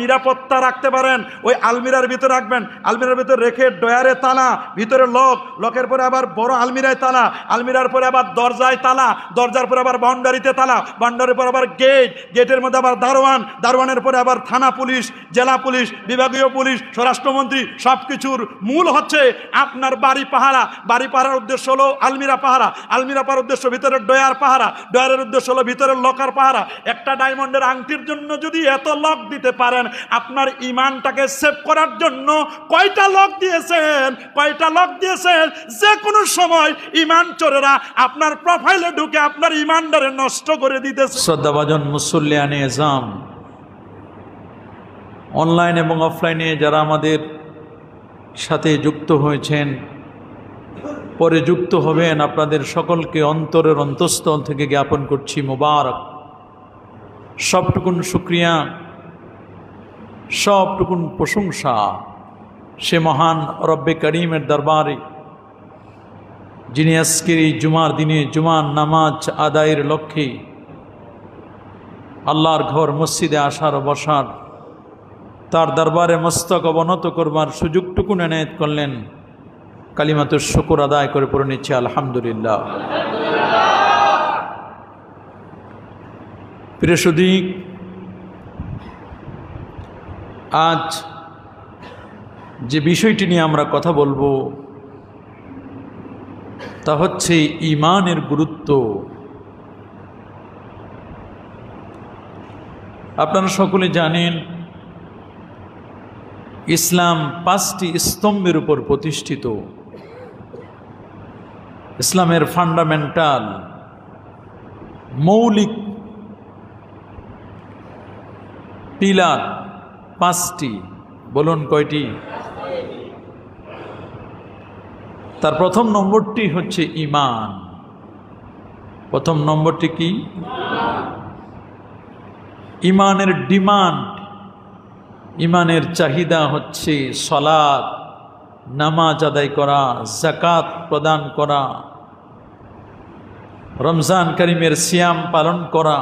নিরাপত্তা রাখতে পারেন, ওই আলমিরার ভিতরে রাখবেন। আলমিরার ভিতরে রেখে ডয়ারে তালা, ভিতরে লকের পরে আবার বড় আলমিরায় তালা, আলমিরার পরে আবার দরজায় তালা, দরজার পরে আবার বাউন্ডারিতে তালা, বাউন্ডারির পরে আবার গেটের মধ্যে আবার দারোয়ানের পরে আবার থানা পুলিশ, জেলা পুলিশ, বিভাগীয় পুলিশ, স্বরাষ্ট্রমন্ত্রী। সব কিছুর মূল হচ্ছে আপনার বাড়ি পাহারা। বাড়ি পাহারার উদ্দেশ্য হলো আলমিরা পাহারা, আলমিরা পাহারার উদ্দেশ্য ভিতরে ডয়ার পাহারা, ডয়ারের উদ্দেশ্য হলো ভিতরের লকার পাহারা। একটা ডায়মন্ডের আংটির জন্য যদি এত লক দিতে পারেন, আপনার ঈমানটাকে সেভ করার জন্য কয়টা লক দিয়েছেন, কয়টা লক দিয়েছেন? যে কোনো সময় ঈমান চোরেরা আপনার প্রোফাইলে ঢুকে আপনার ঈমানটারে নষ্ট করে দিতেছে। শ্রদ্ধাভাজন মুসল্লিয়ানে এজাম, অনলাইন এবং অফলাইনে যারা আমাদের সাথে যুক্ত হয়েছেন, পরে যুক্ত হবেন, আপনাদের সকলকে অন্তরের অন্তঃস্থল থেকে জ্ঞাপন করছি মোবারক। সবটুকুন শুকরিয়া, সবটুকুন প্রশংসা সে মহান রব্বে করিমের দরবারে, যিনি আজকের এই জুমার দিনে জুমার নামাজ আদায়ের লক্ষ্যে আল্লাহর ঘর মসজিদে আসার ও বসার, তার দরবারে মস্তক অবনত করবার সুযোগটুকুন এনায়েত করলেন। কালিমাতুর শুকর আদায় করে পড়ে নিচ্ছে আলহামদুলিল্লাহ। প্রিয় সুধী, আজ যে বিষয়টি নিয়ে আমরা কথা বলবো তা হচ্ছে ঈমানের গুরুত্ব। আপনারা সকলে জানেন ইসলাম 5টি স্তম্ভের উপর প্রতিষ্ঠিত। ইসলামের ফান্ডামেন্টাল মৌলিক পিলার 5টি। বলুন কয়টি? তার প্রথম নম্বরটি হচ্ছে ঈমান। প্রথম নম্বরটি কি? ঈমানের ডিমান্ড, ঈমানের চাহিদা হচ্ছে সালাত, নামাজ আদায় করা, যাকাত প্রদান করা, রমজান করিমের সিয়াম পালন করা,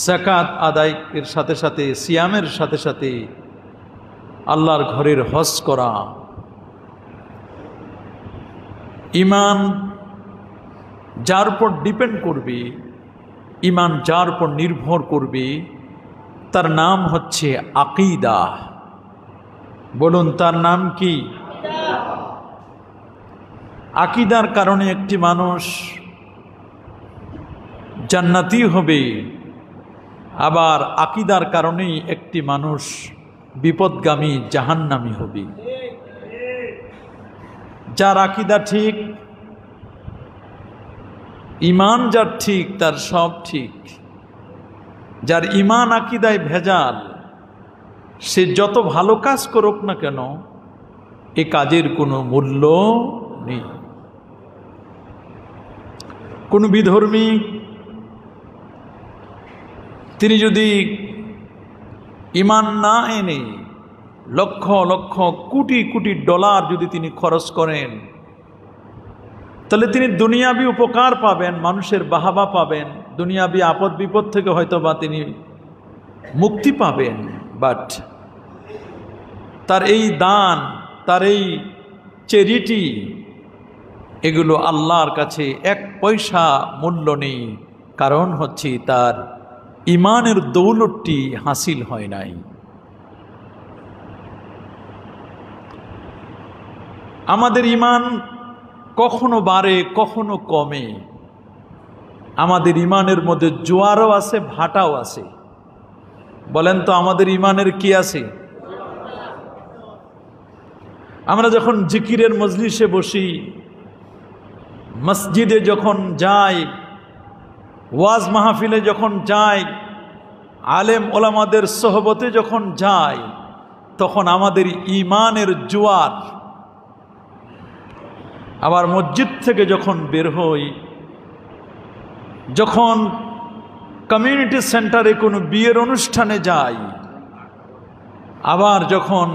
যাকাত আদায়ের সাথে সাথে সিয়ামের সাথে সাথে আল্লাহর ঘরের হজ করা। ঈমান যার উপর ডিপেন্ড করবে, ঈমান যার উপর নির্ভর করবে, তার নাম হচ্ছে আকীদা। বলুন তার নাম কি? আকীদার কারণে একটি মানুষ জান্নাতি হবে, আবার আকীদার কারণেই একটি মানুষ বিপদগামী জাহান্নামী হবে। যার আকীদা ঠিক, ঈমান যার ঠিক, তার সব ঠিক। যার ঈমান আকীদায় ভেজাল, সে যত ভালো কাজ করুক না কেন, এ কাজের কোনো মূল্য নেই। কোন বিধর্মী তিনি যদি ঈমান না এনে লক্ষ লক্ষ কোটি কোটি ডলার যদি তিনি খরচ করেন, তাহলে তিনি দুনিয়াবি উপকার পাবেন, মানুষের বাহাবা পাবেন, দুনিয়াবি আপদ বিপদ থেকে হয়তো বা তিনি মুক্তি পাবেন। বাট তার এই দান, তার এই চ্যারিটি, এগুলো আল্লাহর কাছে 1 পয়সা মূল্য নেই। কারণ হচ্ছে তার ঈমানের দৌলতটি হাসিল হয় নাই। আমাদের ঈমান কখনো বাড়ে, কখনো কমে। আমাদের ঈমানের মধ্যে জোয়ারও আছে, ভাটাও আছে। বলেন তো আমাদের ঈমানের কি আছে? আমরা যখন জিকিরের মজলিসে বসি, মসজিদে যখন যাই, ওয়াজ মাহফিলে যখন যাই, আলেম ওলামাদের সোহবতে যখন যাই, তখন আমাদের ঈমানের জোয়ার। আবার মসজিদ থেকে যখন বের হই, যখন কমিউনিটি সেন্টারে কোনো বিয়ের অনুষ্ঠানে যাই, আবার যখন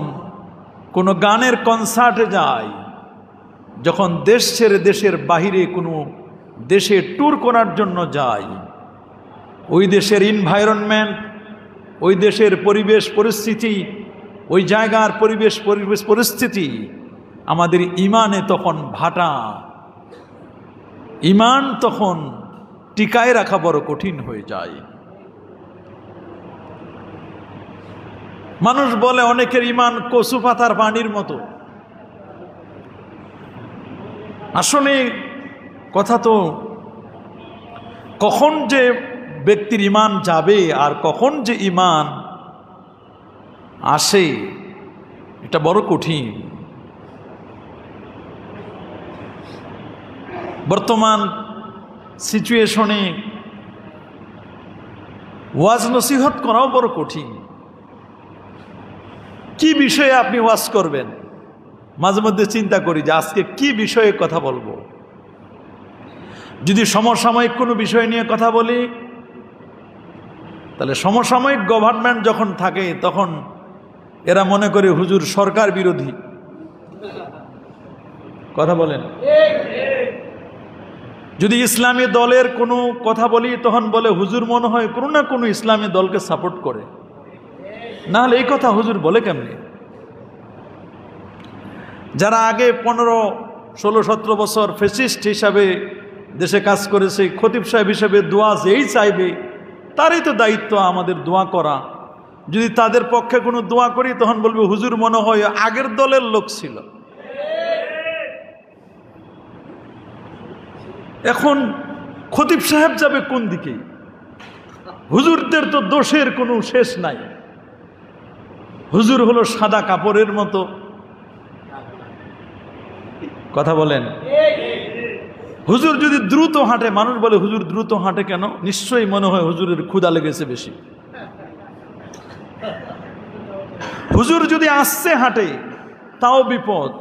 কোনো গানের কনসার্টে যাই, যখন দেশ ছেড়ে দেশের বাহিরে কোনো দেশে ট্যুর করার জন্য যাই, ওই দেশের এনভায়রনমেন্ট, ওই দেশের পরিবেশ পরিস্থিতি, ওই জায়গার পরিবেশ পরিস্থিতি আমাদের ইমানে তখন ভাটা, ইমান তখন টিকায় রাখা বড় কঠিন হয়ে যায়। মানুষ বলে অনেকের ইমান কচু পাতার পানির মতো। আসলে কথা তো কখন যে ব্যক্তির ইমান যাবে আর কখন যে ইমান আসে এটা বড় কঠিন। বর্তমান সিচুয়েশনে ওয়াজ নসিহত করাও বড় কঠিন। কি বিষয়ে আপনি ওয়াজ করবেন? মাঝে মধ্যে চিন্তা করি যে আজকে কি বিষয়ে কথা বলবো। যদি সমসাময়িক কোনো বিষয় নিয়ে কথা বলি, তাহলে সমসাময়িক গভর্নমেন্ট যখন থাকে তখন এরা মনে করে হুজুর সরকার বিরোধী। কথা বলেন। যদি ইসলামী দলের কোনো কথা বলি তখন বলে হুজুর মনে হয় কোনো না কোনো ইসলামী দলকে সাপোর্ট করে, না হলে এই কথা হুজুর বলে কেমনি? যারা আগে 15, 16, 17 বছর ফ্যাসিস্ট হিসাবে দেশে কাজ করেছে, খতিব সাহেব হিসাবে দোয়া যেই চাইবে তারই তো দায়িত্ব আমাদের দোয়া করা। যদি তাদের পক্ষে কোনো দোয়া করি তখন বলবে হুজুর মনে হয় আগের দলের লোক ছিল। এখন খতিব সাহেব যাবে কোন দিকে? হুজুরদের তো দোষের কোনো শেষ নাই। হুজুর হলো সাদা কাপড়ের মতো। কথা বলেন। হুজুর যদি দ্রুত হাঁটে, মানুষ বলে হুজুর দ্রুত হাঁটে কেন? নিশ্চয়ই মনে হয় হুজুরের ক্ষুধা লেগেছে বেশি। হুজুর যদি আস্তে হাঁটে তাও বিপদ।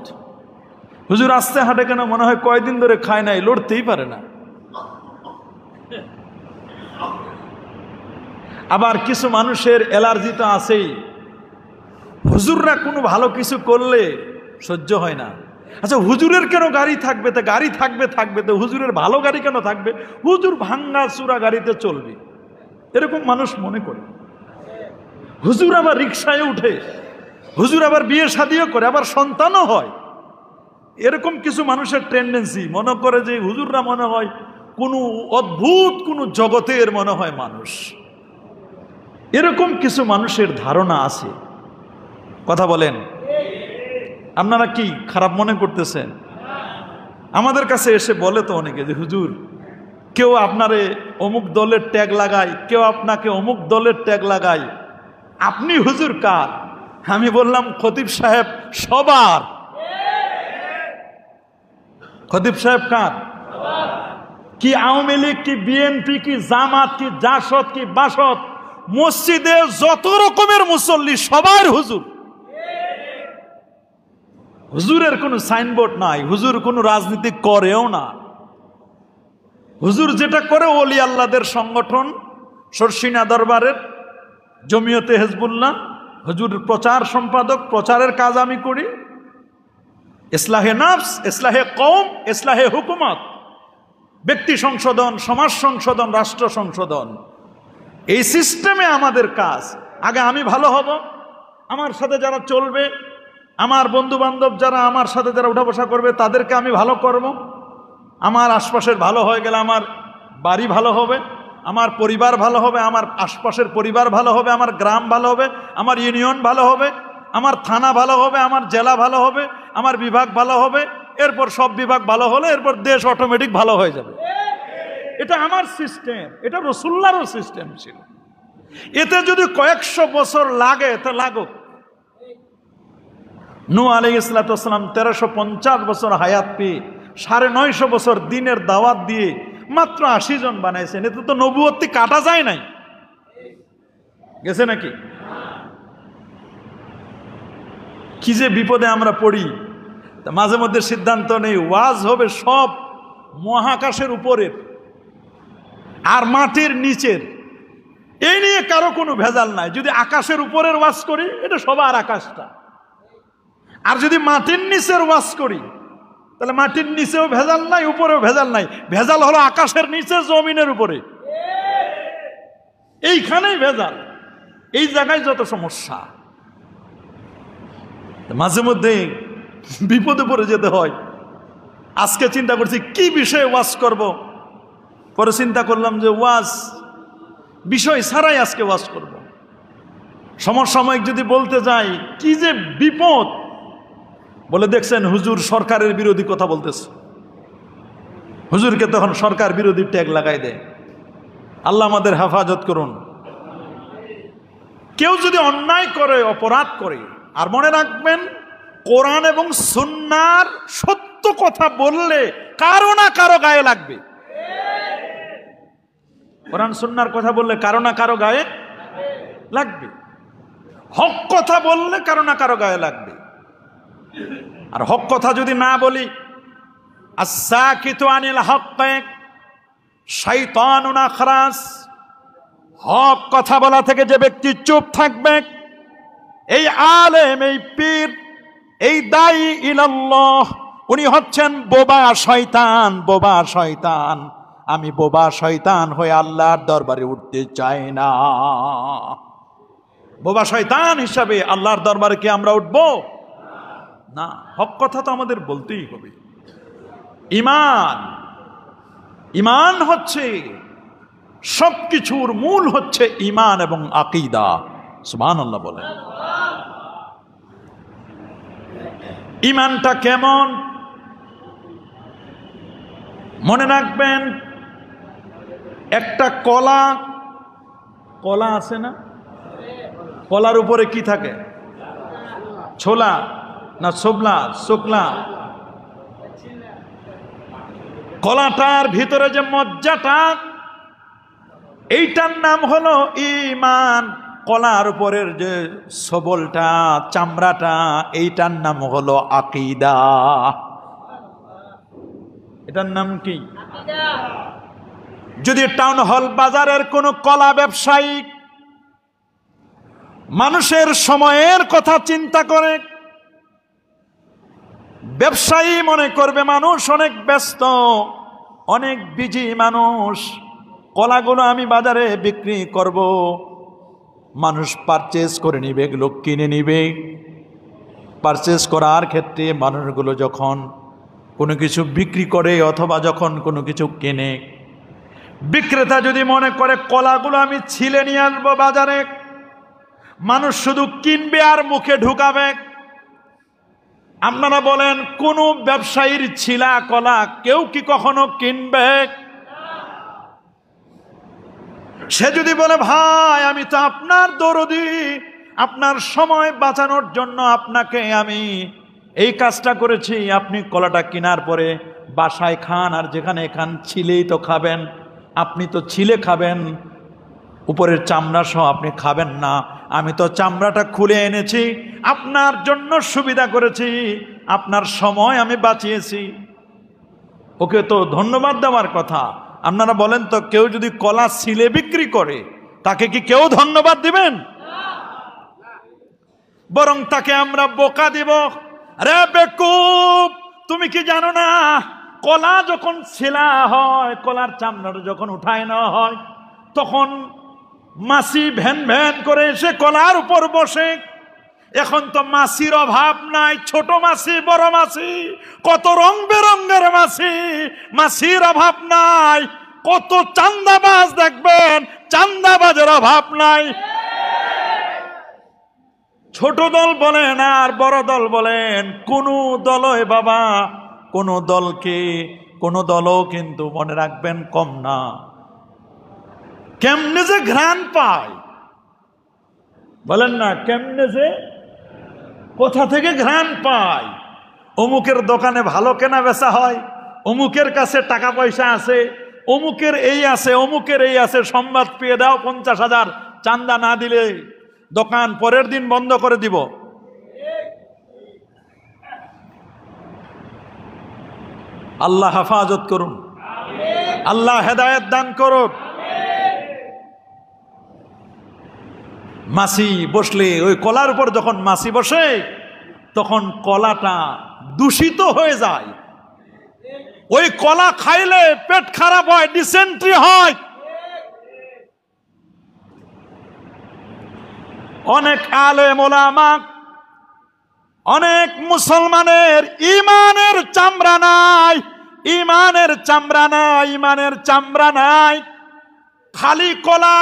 হুজুর আস্তে হাঁটে কেন? মনে হয় কয়দিন ধরে খায় নাই, লড়তেই পারে না। আবার কিছু মানুষের অ্যালার্জি তো আছেই। হুজুররা কোনো ভালো কিছু করলে সহ্য হয় না। আচ্ছা হুজুরের কেন গাড়ি থাকবে? তা গাড়ি থাকবে তো হুজুরের ভালো গাড়ি কেন থাকবে? হুজুর ভাঙ্গা চূড়া গাড়িতে চলবে, এরকম মানুষ মনে করে। হুজুর আবার রিক্সায় উঠে, হুজুর আবার বিয়ে শাদিও করে, আবার সন্তানও হয়। এরকম কিছু মানুষের টেন্ডেন্সি, মনে করে যে হুজুররা মনে হয় কোনো অদ্ভুত কোনো জগতের মনে হয় মানুষ। এরকম কিছু মানুষের ধারণা আছে। কথা বলেন। আপনারা কি খারাপ মনে করতেছেন? আমাদের কাছে এসে বলে তো অনেকে যে হুজুর কেউ আপনারে অমুক দলের ট্যাগ লাগায়, কেউ আপনাকে অমুক দলের ট্যাগ লাগায়, আপনি হুজুর কার? আমি বললাম খতিব সাহেব সবার। খতিব সাহেব কার? কি আওয়ামী লীগ, কি বিএনপি, কি জামাত, কি জাসদ, কি বাসদ, মসজিদে যত রকমের মুসল্লি সবার হুজুর। হুজুরের কোনো সাইনবোর্ড নাই, হুজুর কোনো রাজনীতি করেও না। হুজুর যেটা করে ওলি আল্লাহদের সংগঠন শর্ষিনা দরবারের জমিয়তে হিজবুল্লাহ, হুজুর প্রচার সম্পাদক, প্রচারের কাজ আমি করি। ইসলাহে নফস, ইসলাহে কওম, ইসলাহে হুকুমত, ব্যক্তি সংশোধন, সমাজ সংশোধন, রাষ্ট্র সংশোধন, এই সিস্টেমে আমাদের কাজ। আগে আমি ভালো হব, আমার সাথে যারা চলবে, আমার বন্ধু বান্ধব যারা আমার সাথে যারা উঠা বসা করবে তাদেরকে আমি ভালো করব। আমার আশপাশের ভালো হয়ে গেলে আমার বাড়ি ভালো হবে, আমার পরিবার ভালো হবে, আমার আশপাশের পরিবার ভালো হবে, আমার গ্রাম ভালো হবে, আমার ইউনিয়ন ভালো হবে, আমার থানা ভালো হবে, আমার জেলা ভালো হবে, আমার বিভাগ ভালো হবে, এরপর সব বিভাগ ভালো হলে এরপর দেশ অটোমেটিক ভালো হয়ে যাবে। এটা আমার সিস্টেম, এটা রাসূলুল্লাহর সিস্টেম ছিল। এতে যদি কয়েকশো বছর লাগে তা লাগুক। নূহ আলাইহিস সালাম 1350 বছর হায়াত পেয়ে 950 বছর দিনের দাওয়াত দিয়ে মাত্র 80 জন বানাইছেন। এতে তো নবুয়ত কাটা যায় নাই, গেছে নাকি? কি যে বিপদে আমরা পড়ি। মাঝে মধ্যে সিদ্ধান্ত নেই ওয়াজ হবে সব মহাকাশের উপরের আর মাটির নিচের, এই নিয়ে কারো কোনো ভেজাল নাই। যদি আকাশের উপরের ওয়াজ করি এটা সবার আকাশটা, আর যদি মাটির নিচের ওয়াজ করি তাহলে মাটির নিচেও ভেজাল নাই, উপরেও ভেজাল নাই। ভেজাল হলো আকাশের নিচে জমিনের উপরে, এইখানেই ভেজাল। এই জায়গায় যত সমস্যা, মাঝে মধ্যে বিপদে পড়ে যেতে হয়। আজকে চিন্তা করছি কি বিষয়ে ওয়াজ করব, পরে চিন্তা করলাম যে ওয়াজ বিষয় ছাড়াই আজকে ওয়াজ করব। সমসাময়িক যদি বলতে যাই কি যে বিপদ, বলে দেখছেন হুজুর সরকারের বিরোধী কথা বলতেছে, হুজুরকে তখন সরকার বিরোধী ট্যাগ লাগাই দেয়। আল্লাহ আমাদের হেফাজত করুন। কেউ যদি অন্যায় করে, অপরাধ করে, আর মনে রাখবেন কোরআন এবং সুন্নাহর সত্য কথা বললে কারো না কারো গায়ে লাগবে। কোরআন সুন্নাহর কথা বললে কারো না কারো গায়ে লাগবে, হক কথা বললে কারো না কারো গায়ে লাগবে। আর হক কথা যদি না বলি, আস-সাকিতু আনিল হক্কি শাইতানুন আখরাস, হক কথা বলা থেকে যে ব্যক্তি চুপ থাকবে, এই আলেম, এই পীর, এই দায়ী ইলাল্লাহ, উনি হচ্ছেন বোবা শয়তান। বোবা শয়তান। আমি বোবা শয়তান হয়ে আল্লাহর দরবারে উঠতে চাই না। বোবা শয়তান হিসাবে আল্লাহর দরবারে কি আমরা উঠব না? হক কথা তো আমাদের বলতেই হবে। ঈমান, ঈমান হচ্ছে সবকিছুর মূল, হচ্ছে ঈমান এবং আকীদা। সুবহানাল্লাহ বলেন। ঈমানটা কেমন মনে রাখবেন, একটা কলা, কলা আছে না, কলার উপরে কি থাকে? ছোলা না ছোবলা, শুকলা। কলাটার ভিতরে যে মজ্জাটা, এইটার নাম হলো ঈমান। কলার উপরের যে সবলটা, চামড়াটা, এইটার নাম হলো আকীদা। এটার নাম কি? যদি টাউন হল বাজারের কোন কলা ব্যবসায়ী মানুষের সময়ের কথা চিন্তা করে, ব্যবসায়ী মনে করবে মানুষ অনেক ব্যস্ত, অনেক বিজি মানুষ, কলাগুলো আমি বাজারে বিক্রি করব, মানুষ পারচেজ করে নিবে, এগুলো কিনে নিবে। পারচেজ করার ক্ষেত্রে মানুষগুলো যখন কোনো কিছু বিক্রি করে অথবা যখন কোনো কিছু কেনে, বিক্রেতা যদি মনে করে কলাগুলো আমি ছিলে নিয়ে আসবো বাজারে, মানুষ শুধু কিনবে আর মুখে ঢুকাবে, আপনারা বলেন কোন ব্যবসায়ীর ছিলা কলা কেউ কি কখনো কিনবে? সে যদি বলে ভাই আমি তো আপনার দরদি, আপনার সময় বাঁচানোর জন্য আপনাকে আমি এই কাজটা করেছি, আপনি কলাটা কেনার পরে বাসায় খান, আর যেখানে খান ছিলেই তো খাবেন, আপনি তো ছিলে খাবেন, উপরের চামড়া সহ আপনি খাবেন না, আমি তো চামড়াটা খুলে এনেছি, আপনার জন্য সুবিধা করেছি, আপনার সময় আমি বাঁচিয়েছি, ওকে তো ধন্যবাদ দেওয়ার কথা। আপনারা বলেন তো কেউ যদি কলা ছিলে বিক্রি করে তাকে কি কেউ ধন্যবাদ দিবেন? বরং তাকে আমরা বোকা দিব, রে বেকুব তুমি কি জানো না কলা যখন ছিলা হয়, কলার চামড়াটা যখন উঠায় নেওয়া হয়, তখন মাছি ভ্যান ভ্যান করে এসে কলার উপর বসে। এখন তো মাছির অভাব নাই, ছোট মাছি, বড় মাছি, কত রং বেরঙ্গের মাছি, মাছির অভাব নাই। কত চান্দাবাজ দেখবেন, চান্দাবাজের অভাব নাই। ছোট দল বলেন আর বড় দল বলেন, কোন দলই বাবা, কোন দলকে, কোন দলও কিন্তু মনে রাখবেন কম না। কেমনে যে ঘ্রাণ পায়, বলেন না, কেমনে যে, কোথা থেকে ঘ্রাণ পায়? অমুকের দোকানে ভালো কেনা বেচা হয়, অমুকের কাছে টাকা পয়সা আছে, অমুকের এই আছে, অমুকের এই আছে, সংবাদ পেয়ে দাও 50,000 চান্দা না দিলে দোকান পরের দিন বন্ধ করে দিব। আল্লাহ হেফাজত করুন, আল্লাহ হেদায়েত দান করুন। মাছি বসলে, ওই কলার উপর যখন মাছি বসে তখন কলাটা দূষিত হয়ে যায়। ওই কলা খাইলে পেট খারাপ হয়, ডিসেন্ট্রি হয়। অনেক আলেম ওলামা, অনেক মুসলমানের ইমানের চামড়া নাই, ইমানের চামড়া নাই, ইমানের চামড়া নাই, খালি কলা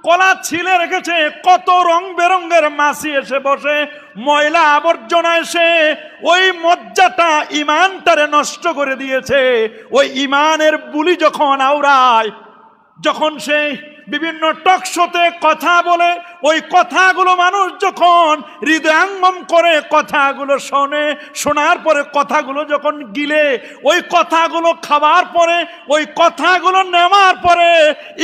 কলা ছিলে রেখেছে। কত রং বেরঙের মাছি এসে বসে, ময়লা আবর্জনা এসে ওই মজ্জাটা ইমানটারে নষ্ট করে দিয়েছে। ওই ইমানের বুলি যখন আওড়ায়, যখন সে বিভিন্ন টক শোতে কথা বলে, ওই কথাগুলো মানুষ যখন হৃদয়ঙ্গম করে কথাগুলো শোনে, শোনার পরে কথাগুলো যখন গিলে, ওই কথাগুলো খাবার পরে, ওই কথাগুলো নেওয়ার পরে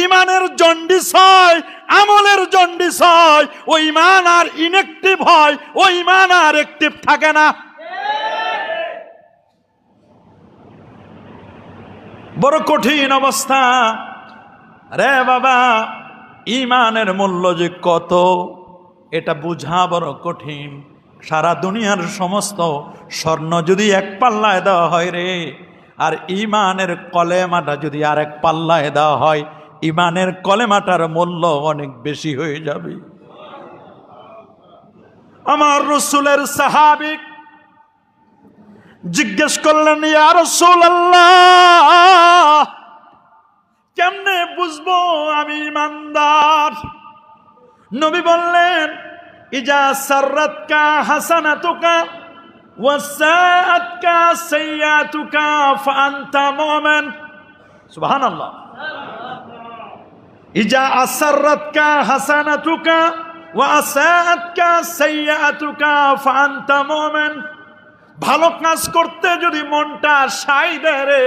ইমানের জন্ডিস হয়, আমলের জন্ডিস হয়। ওই ইমান আর ইনঅ্যাক্টিভ হয়, ওই ইমান আর অ্যাক্টিভ থাকে না। বড় কঠিন অবস্থা রে বাবা। ইমানের মূল্য যে কত এটা বোঝা বড় কঠিন। সারা দুনিয়ার সমস্ত স্বর্ণ যদি এক পাল্লায় দেওয়া হয় রে, আর ইমানের কলেমাটা যদি আর এক পাল্লায় দেওয়া হয়, ইমানের কলেমাটার মূল্য অনেক বেশি হয়ে যাবে। আমার রাসূলের সাহাবী জিজ্ঞেস করলেন, ইয়া রাসূলুল্লাহ, কেমনে বুঝবো আমি ইমানদার? নবী বললেন, ইজা সাররাতকা হাসানাতুকা ওয়া সাআতকা সাইয়্যাতুকা ফাআনতা মুমিন। সুবহানাল্লাহ। ইজা আসাররাতকা হাসানাতুকা ওয়া সাআতকা সাইয়্যাতুকা ফাআনতা মুমিন। ভালো কাজ করতে যদি মনটা সাই দেয় রে,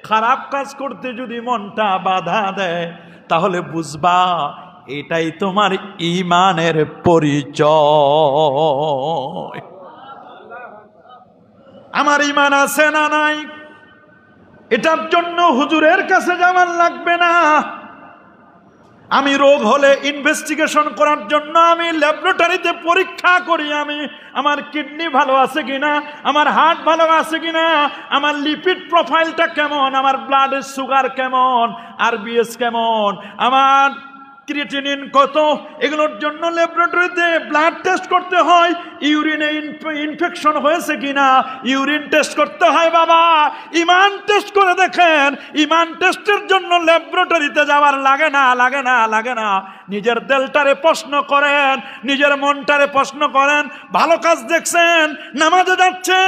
খারাপ কাজ করতে যদি মনটা বাধা দেয়, তাহলে বুঝবা এটাই তোমার ইমানের পরিচয়। আমার ইমান আছে না নাই, এটার জন্য হুজুরের কাছে যাওয়ার লাগবে না। আমি রোগ হলে ইনভেস্টিগেশন করার জন্য আমি ল্যাবরেটরিতে পরীক্ষা করি, আমি আমার কিডনি ভালো আছে কিনা, আমার হার্ট ভালো আছে কিনা, আমার লিপিড প্রোফাইলটা কেমন, আমার ব্লাডের সুগার কেমন, আরবিএস কেমন, আমার ক্রিয়েটিনিন কত, এগুলোর জন্য ল্যাবরেটরিতে ব্লাড টেস্ট করতে হয়। ইউরিনে ইনফেকশন হয়েছে কিনা ইউরিন টেস্ট করতে হয়। বাবা, ইমান টেস্ট করে দেখেন, ইমান টেস্টের জন্য ল্যাবরেটরিতে যাওয়ার লাগে না, লাগে না, লাগে না। নিজের দিলটারে প্রশ্ন করেন, নিজের মনটারে প্রশ্ন করেন। ভালো কাজ দেখছেন, নামাজে যাচ্ছে,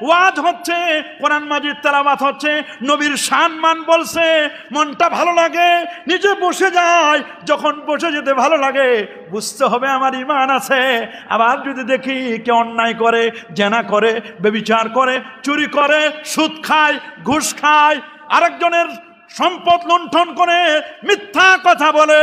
ওয়াজ হচ্ছে, কোরআন মাজিদ তেলাওয়াত হচ্ছে, নবীর সম্মান বলছে, মনটা ভালো লাগে, নিজে বসে যায়। যখন বসে যেতে ভালো লাগে, বুঝতে হবে আমার ইমান আছে। আবার যদি দেখি কে অন্যায় করে, জেনা করে, ব্যভিচার করে, চুরি করে, সুদ খায়, ঘুষ খায়, আরেকজনের সম্পদ লুণ্ঠন করে, মিথ্যা কথা বলে,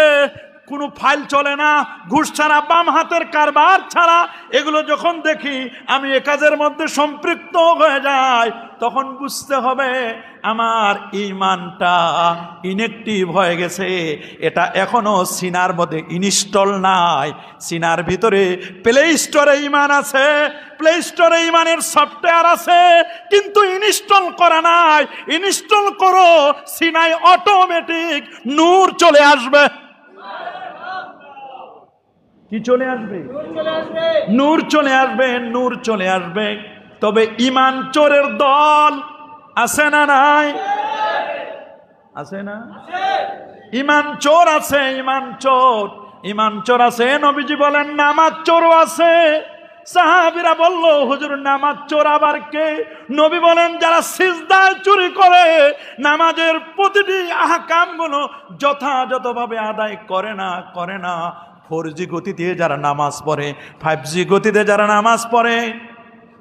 কোনো ফাইল চলে না, ঘুষ ছাড়া, বাম হাতের কারবার ছাড়া, এগুলো যখন দেখি আমি এ কাজের মধ্যে সম্পৃক্ত হয়ে যাই, তখন বুঝতে হবে আমার ইমানটা ইনঅ্যাক্টিভ হয়ে গেছে। এটা এখনো সিনার মধ্যে ইনস্টল নাই। সিনার ভিতরে প্লে স্টোরে ইমান আছে, প্লে স্টোরে ইমানের সফটওয়্যার আছে, কিন্তু ইনস্টল করা নাই। ইনস্টল করো, সিনায় অটোমেটিক নূর চলে আসবে। কি চলে আসবে? নূর চলে আসবে, নূর চলে আসবে। তবে ইমান চোরের দল আছে না নাই? আছে না? ইমান চোর আছে, ইমান চোর, ইমান চোর আছে। নবীজি বলেন নামাজ চোরও আছে। সাহাবীরা বলল, হুজুর নামাজ চোর আবার কে? নবী বলেন যারা সিজদায় চুরি করে, নামাজের প্রতিটি আহকামগুলো যথাযথভাবে আদায় করে না। 4G গতিতে যারা নামাজ পড়ে, 5G গতিতে যারা নামাজ পড়ে,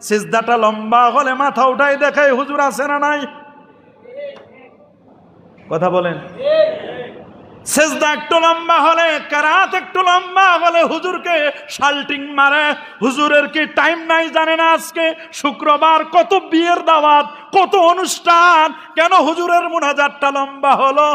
সিজদাটা লম্বা হলে মাথা উঠাই দেখায় হুজুর আছে না নাই? কথা বলেন। সিজদা একটু লম্বা হলে, কেরাত একটু লম্বা হলে হুজুরকে শাল্টিং মারে। হুজুরের কি টাইম নাই জানে না? আজকে শুক্রবার, কত বিয়ের দাওয়াত, কত অনুষ্ঠান, কেন হুজুরের মুনাজাতটা লম্বা হলো?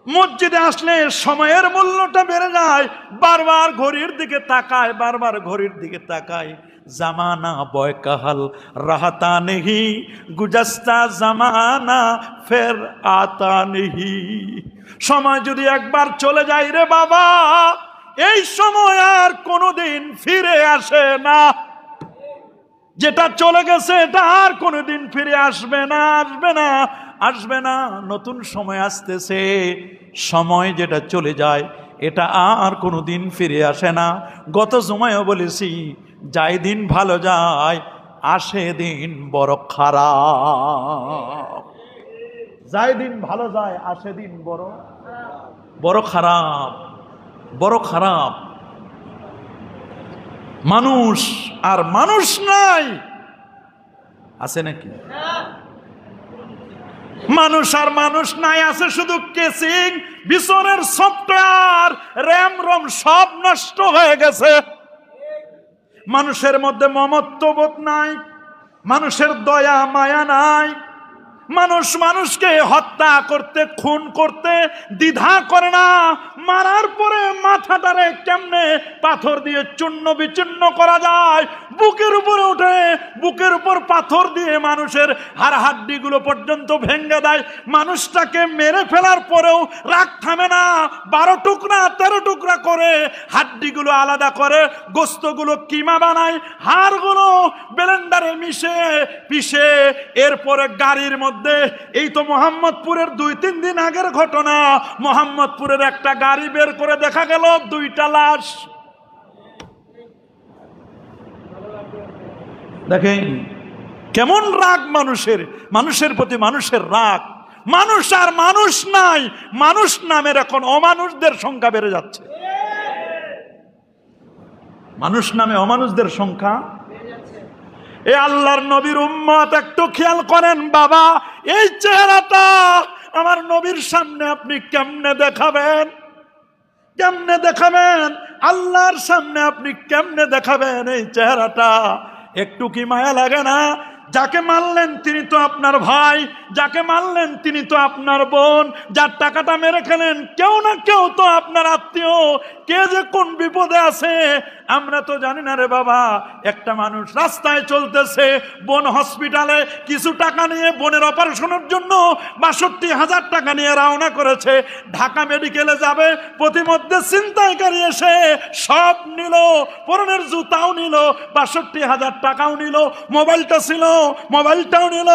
মসজিদে আসলে সময়ের মূল্যটা বেড়ে যায়, বারবার ঘড়ির দিকে তাকায়, বারবার ঘড়ির দিকে তাকায়। জামানা বয়কাহাল রাহতা নেহি, গুজস্তা জামানা ফের আতা নেহি। সময় যদি একবার চলে যায় রে বাবা, এই সময় আর কোনোদিন ফিরে আসে না। যেটা চলে গেছে এটা আর কোনোদিন ফিরে আসবে না, আসবে না, আসবে না। নতুন সময় আসতেছে। সময় যেটা চলে যায় এটা আর কোনোদিন ফিরে আসে না। গত জুমায়ও বলেছি, যাই দিন ভালো যায় আসে দিন বড় খারাপ। যাই দিন ভালো যায় আসে দিন বড় বড় খারাপ, বড় খারাপ। মানুষ আর মানুষ নাই, আছে নাকি? মানুষ আর মানুষ নাই, আছে শুধু কেসিং, বিছনের সফটওয়্যার, র্যাম রম সব নষ্ট হয়ে গেছে। মানুষের মধ্যে মমত্ববোধ নাই, মানুষের দয়া মায়া নাই। মানুষ মানুষকে হত্যা করতে, খুন করতে দ্বিধা করে না। মারার পরে মাথাটারে কেমনে পাথর দিয়ে চূর্ণ বিচূর্ণ করা যায়, বুকের উপরে উঠে বুকের উপর পাথর দিয়ে মানুষের হাড় হাড্ডিগুলো পর্যন্ত ভেঙে দেয়। মানুষটাকে মেরে ফেলার পরেও রাগ থামে না, 12 টুকরা 13 টুকরা করে হাড্ডিগুলো আলাদা করে, গোস্তগুলো কিমা বানায়, হাড়গুলো ব্লেন্ডারে পিষে এরপরে গাড়ির মধ্যে। এই তো মোহাম্মদপুরের 2-3 দিন আগের ঘটনা। মোহাম্মদপুরের একটা গাড়ি বের করে দেখা গেল 2টা লাশ। দেখেন কেমন রাগ মানুষের, মানুষের প্রতি মানুষের রাগ। মানুষ আর মানুষ নাই, মানুষ নামের এখন অমানুষদের সংখ্যা বেড়ে যাচ্ছে। মানুষ নামে অমানুষদের সংখ্যা। এ আল্লাহর নবীর উম্মত একটু খেয়াল করেন বাবা, এই চেহারাটা আমার নবীর সামনে আপনি কেমনে দেখাবেন? কেমনে দেখাবেন? আল্লাহর সামনে আপনি কেমনে দেখাবেন এই চেহারাটা? একটু কি মায়া লাগে না? যাকে মারলেন তিনি তো আপনার ভাই, যাকে মারলেন তিনি তো আপনার বোন, যার টাকাটা মেরে খেলেন কেউ না কেউ তো আপনার আত্মীয়। কে যে কোন বিপদে আছে আমরা তো জানি না রে বাবা। একটা মানুষ রাস্তায় চলতেছে, বোন হসপিটালে কিছু টাকা নিয়ে বোনের অপারেশনের জন্য ৬২,০০০ টাকা নিয়ে রওনা করেছে, ঢাকা মেডিকেলে যাবে। প্রতিমধ্যে ছিনতাইকারী এসে সব নিল, পরনের জুতাও নিল, ৬২,০০০ টাকাও নিল, মোবাইলটা ছিল মোবাইলটাও নিল।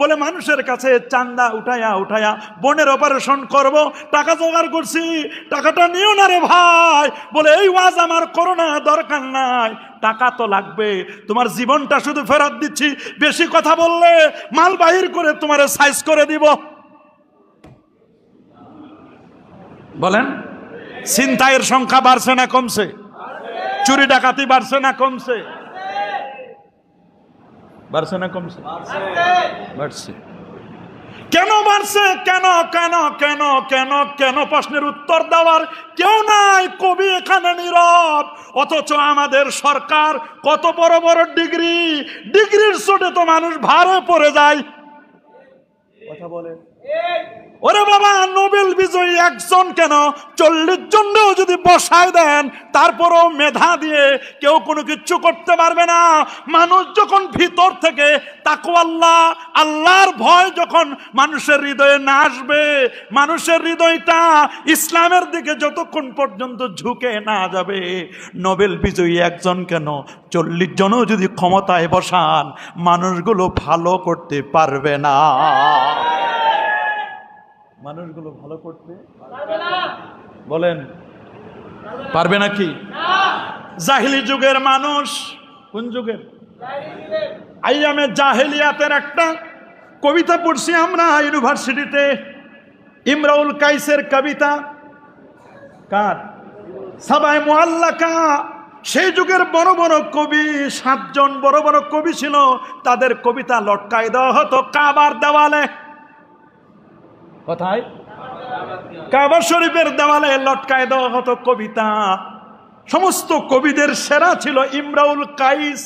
বলে মানুষের কাছে চান্দা উঠায়া উঠায়া বোনের অপারেশন করব, টাকা জোগাড় করছি, টাকাটা নিও না রে ভাই। বলে এই ওয়াজ আমার করোনা, দরকার নাই, টাকা তো লাগবে, তোমার জীবনটা শুধু ফেরত দিচ্ছি, বেশি কথা বললে মাল বাহির করে তোমার সাইজ করে দিব। বলেন ছিনতাইয়ের সংখ্যা বাড়ছে না কমছে? চুরি ডাকাতি বাড়ছে না কমছে? বাড়ছে না কমছে? বাড়ছে। কেন বাড়ছে? কেন কেন কেন কেন কেন প্রশ্নের উত্তর দেওয়ার কেউ নাই। কবি এখানে নীরব। অথচ আমাদের সরকার কত বড় বড় ডিগ্রির চোটে তো মানুষ ভারে পড়ে যায়। কথা বলে ওরে বাবা, নোবেল বিজয়ী একজন কেন 40 জনও যদি বসায় দেন তারপরও মেধা দিয়ে কেউ কোনো কিচ্ছু করতে পারবে না। মানুষ যখন ভিতর থেকে তাকওয়াল্লাহ, আল্লাহর ভয় যখন মানুষের হৃদয়ে না আসবে, মানুষের হৃদয়টা ইসলামের দিকে যতক্ষণ পর্যন্ত ঝুঁকে না যাবে, নোবেল বিজয়ী একজন কেন 40 জনও যদি ক্ষমতায় বসান মানুষগুলো ভালো করতে পারবে না। মানুষগুলো ভালো করতে বলেন পারবে নাকি? জাহিলি যুগের মানুষ, কোন যুগের? আইয়ামে জাহেলিয়াতের একটা কবিতা পড়ছি আমরা ইউনিভার্সিটিতে, ইমরাউল কাইসের কবিতা। কার? সাবায়ে মুআল্লাকা। সেই যুগের বড় বড় কবি, 7 জন বড় বড় কবি ছিল, তাদের কবিতা লটকাই দেওয়া হতো কাবার দেওয়ালে। কোথায়? কাবা শরীফের দেওয়ালে লটকায় দেওয়া হতো কবিতা। সমস্ত কবিদের সেরা ছিল ইমরাউল কাইস।